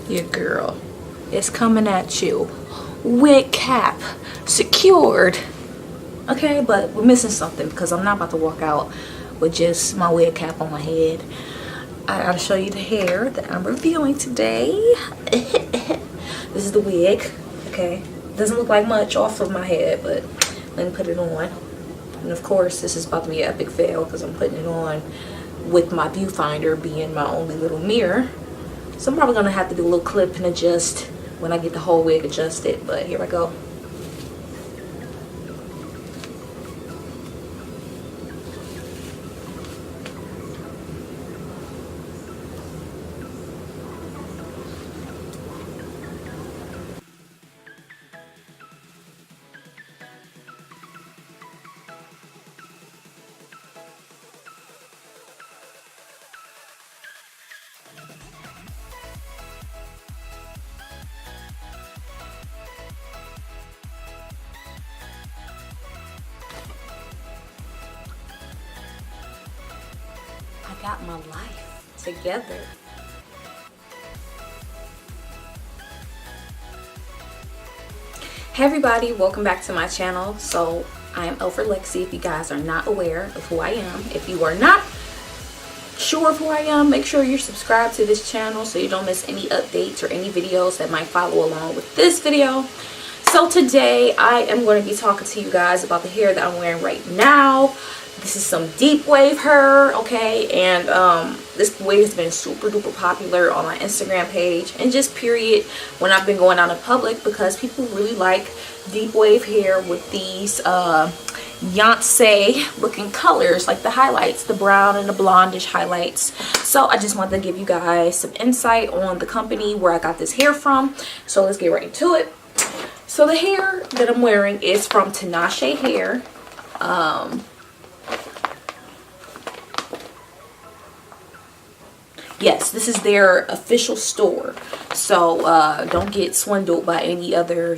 Your girl is coming at you. Wig cap secured. Okay, but we're missing something because I'm not about to walk out with just my wig cap on my head. I gotta show you the hair that I'm revealing today. This is the wig. Okay, doesn't look like much off of my head, but let me put it on. And of course, this is about to be an epic fail because I'm putting it on with my viewfinder being my only little mirror. So I'm probably gonna have to do a little clip and adjust when I get the whole wig adjusted, but here I go. I got my life together. Hey everybody, welcome back to my channel. So I am Elford Lexi. If you guys are not aware of who I am, if you are not sure of who I am, make sure you're subscribed to this channel so you don't miss any updates or any videos that might follow along with this video. So today I am going to be talking to you guys about the hair that I'm wearing right now. This is some deep wave hair, okay, and this wig has been super duper popular on my Instagram page and just period when I've been going out in public because people really like deep wave hair with these Beyonce looking colors, like the highlights, the brown and the blondish highlights. So I just wanted to give you guys some insight on the company where I got this hair from. So let's get right into it. So the hair that I'm wearing is from Tinashe Hair. Yes, this is their official store. So don't get swindled by any other,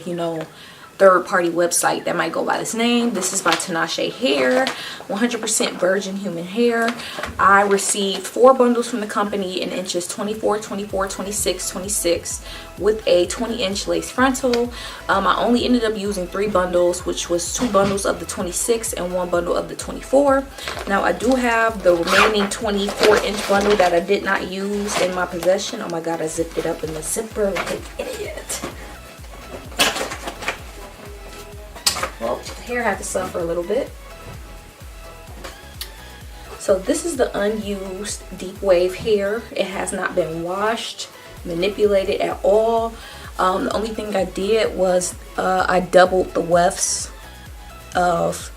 third-party website that might go by this name. This is by Tinashe Hair, 100% virgin human hair. I received 4 bundles from the company in inches 24, 24, 26, 26 with a 20-inch lace frontal. I only ended up using 3 bundles, which was 2 bundles of the 26 and 1 bundle of the 24. Now I do have the remaining 24-inch bundle that I did not use in my possession. Oh my god, I zipped it up in the zipper like an idiot. Well, the hair had to suffer a little bit. So this is the unused deep wave hair. It has not been washed, manipulated at all. The only thing I did was I doubled the wefts of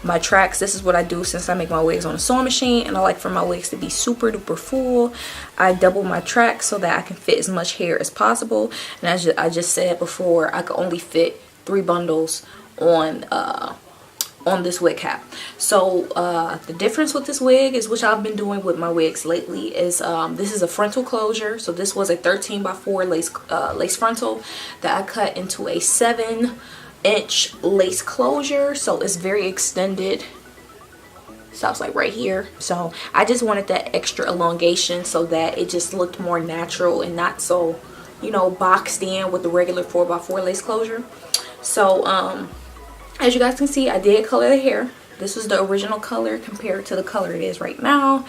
my tracks. This is what I do since I make my wigs on a sewing machine and I like for my wigs to be super duper full. I double my tracks so that I can fit as much hair as possible. And as I just said before, I could only fit 3 bundles on this wig cap. So the difference with this wig is, which I've been doing with my wigs lately, is this is a frontal closure. So this was a 13x4 lace frontal that I cut into a 7-inch lace closure. So it's very extended. Stops like right here. So I just wanted that extra elongation so that it just looked more natural and not so, boxed in with the regular 4x4 lace closure. So as you guys can see, I did color the hair. This was the original color compared to the color it is right now.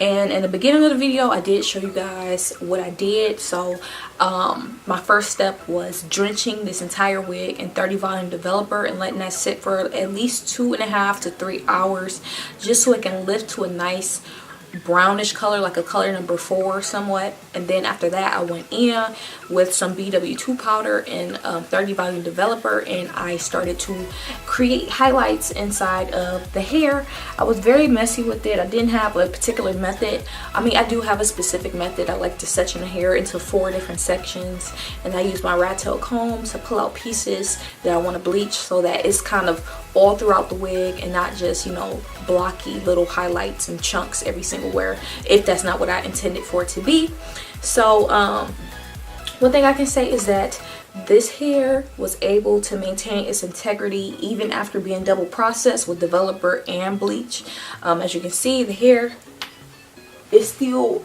And in the beginning of the video, I did show you guys what I did. So my first step was drenching this entire wig in 30 volume developer and letting that sit for at least 2.5 to 3 hours, just so it can lift to a nice brownish color, like a color number 4 somewhat. And then after that, I went in with some BW2 powder and 30 volume developer, and I started to create highlights inside of the hair. I was very messy with it. I didn't have a particular method. I mean, I do have a specific method. I like to section the hair into 4 different sections, and I use my rat tail comb to pull out pieces that I want to bleach so that it's kind of all throughout the wig and not just, blocky little highlights and chunks every single wear, if that's not what I intended for it to be. So one thing I can say is that this hair was able to maintain its integrity even after being double processed with developer and bleach. As you can see, the hair is still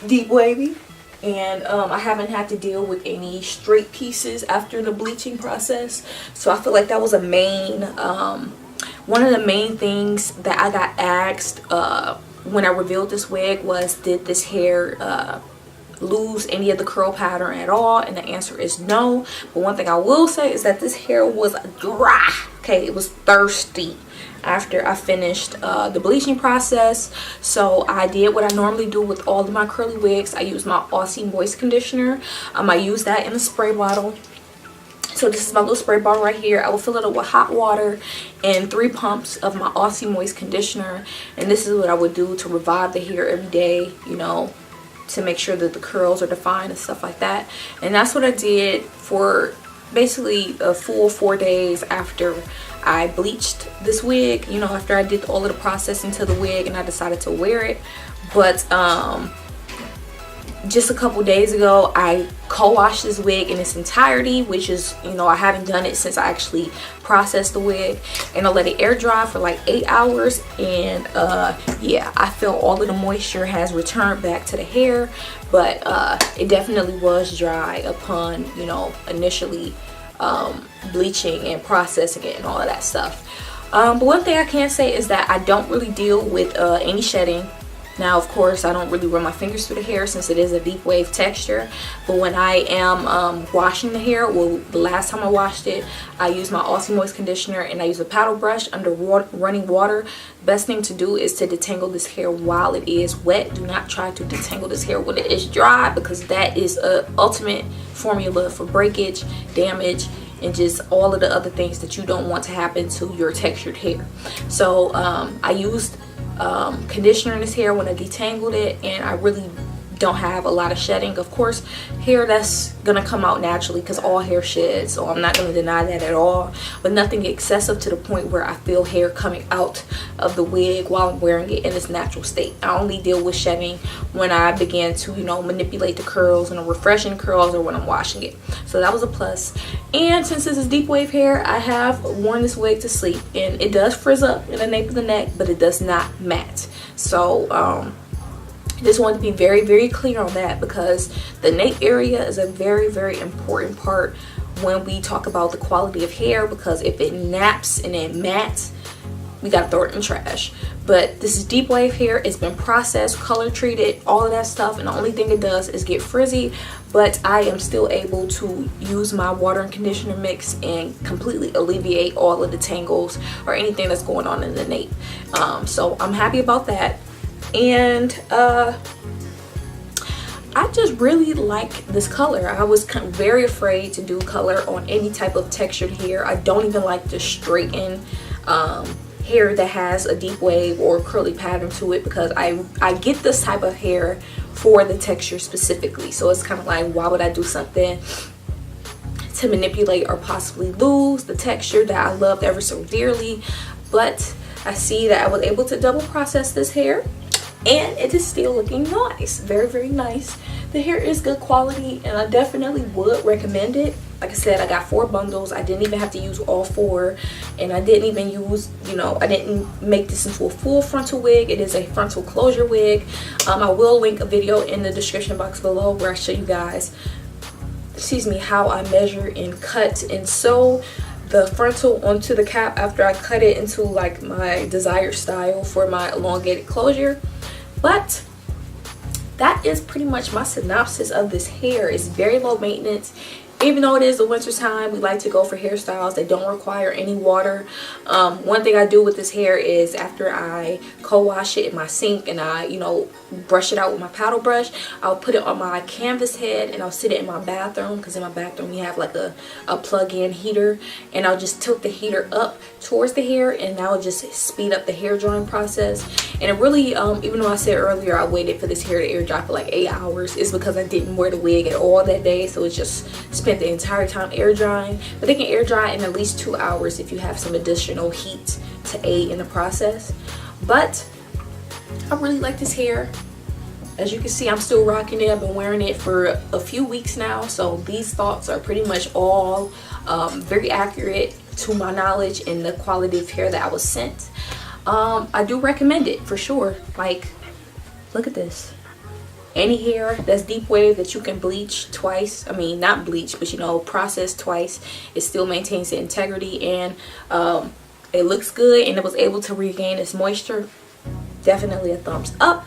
deep wavy. and I haven't had to deal with any straight pieces after the bleaching process. So I feel like that was a main one of the main things that I got asked when I revealed this wig was, did this hair lose any of the curl pattern at all? And the answer is no. But one thing I will say is that this hair was dry. Okay, it was thirsty after I finished the bleaching process. So I did what I normally do with all of my curly wigs. I use my Aussie moist conditioner. I use that in a spray bottle. So this is my little spray bottle right here. I will fill it up with hot water and 3 pumps of my Aussie moist conditioner. And this is what I would do to revive the hair every day, you know, to make sure that the curls are defined and stuff like that. And that's what I did for basically a full 4 days after I bleached this wig, you know, after I did all of the processing to the wig and I decided to wear it. But just a couple days ago I co-washed this wig in its entirety, which is, you know, I haven't done it since I actually processed the wig, and I let it air dry for like 8 hours. And yeah, I feel all of the moisture has returned back to the hair, but it definitely was dry upon, you know, initially bleaching and processing it and all of that stuff. But one thing I can say is that I don't really deal with any shedding. Now, of course, I don't really run my fingers through the hair since it is a deep wave texture. But when I am washing the hair, well, the last time I washed it, I used my Aussie Moist conditioner and I use a paddle brush under running water. Best thing to do is to detangle this hair while it is wet. Do not try to detangle this hair when it is dry, because that is a ultimate formula for breakage, damage, and just all of the other things that you don't want to happen to your textured hair. So I used conditioner in this hair when I detangled it, and I really don't have a lot of shedding. Of course, hair that's gonna come out naturally because all hair sheds, so I'm not gonna deny that at all, but nothing excessive to the point where I feel hair coming out of the wig while I'm wearing it in its natural state. I only deal with shedding when I begin to, you know, manipulate the curls and refreshing curls, or when I'm washing it. So that was a plus. And since this is deep wave hair, I have worn this wig to sleep, and it does frizz up in the nape of the neck, but it does not mat. So just wanted to be very, very clear on that, because the nape area is a very, very important part when we talk about the quality of hair, because if it naps and it mats, we gotta throw it in the trash. But this is deep wave hair. It's been processed, color treated, all of that stuff, and the only thing it does is get frizzy. But I am still able to use my water and conditioner mix and completely alleviate all of the tangles or anything that's going on in the nape. So I'm happy about that. And I just really like this color. I was very afraid to do color on any type of textured hair. I don't even like to straighten hair that has a deep wave or curly pattern to it, because I get this type of hair for the texture specifically. So it's kind of like, why would I do something to manipulate or possibly lose the texture that I loved ever so dearly? But I see that I was able to double process this hair, and it is still looking nice. Very, very nice. The hair is good quality, and I definitely would recommend it. Like I said, I got 4 bundles. I didn't even have to use all 4, and I didn't even use, you know, I didn't make this into a full frontal wig. It is a frontal closure wig. I will link a video in the description box below where I show you guys, excuse me, how I measure and cut and sew the frontal onto the cap after I cut it into like my desired style for my elongated closure. But that is pretty much my synopsis of this hair. It's very low maintenance. Even though it is the winter time, we like to go for hairstyles that don't require any water. One thing I do with this hair is after I co-wash it in my sink and I, you know, brush it out with my paddle brush, I'll put it on my canvas head and I'll sit it in my bathroom, because in my bathroom we have like a plug-in heater, and I'll just tilt the heater up towards the hair, and that will just speed up the hair drying process. And it really, even though I said earlier I waited for this hair to air dry for like 8 hours, it's because I didn't wear the wig at all that day, so it's just spent the entire time air drying. But they can air dry in at least 2 hours if you have some additional heat to aid in the process. But I really like this hair. As you can see, I'm still rocking it. I've been wearing it for a few weeks now, so these thoughts are pretty much all very accurate to my knowledge and the quality of hair that I was sent. I do recommend it for sure. Like, look at this. any hair that's deep wave that you can bleach twice, I mean not bleach, but you know, process twice, it still maintains the integrity, and it looks good, and it was able to regain its moisture, definitely a thumbs up.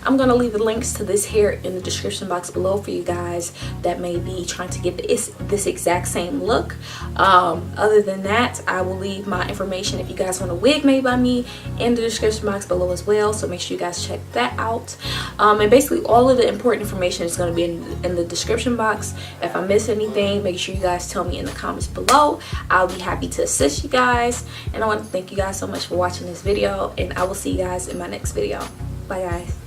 I'm gonna leave the links to this hair in the description box below for you guys that may be trying to get this exact same look. Other than that, I will leave my information if you guys want a wig made by me in the description box below as well, so make sure you guys check that out. And basically all of the important information is going to be in the description box. If I miss anything, make sure you guys tell me in the comments below. I'll be happy to assist you guys, and I want to thank you guys so much for watching this video, and I will see you guys in my next video. Bye guys.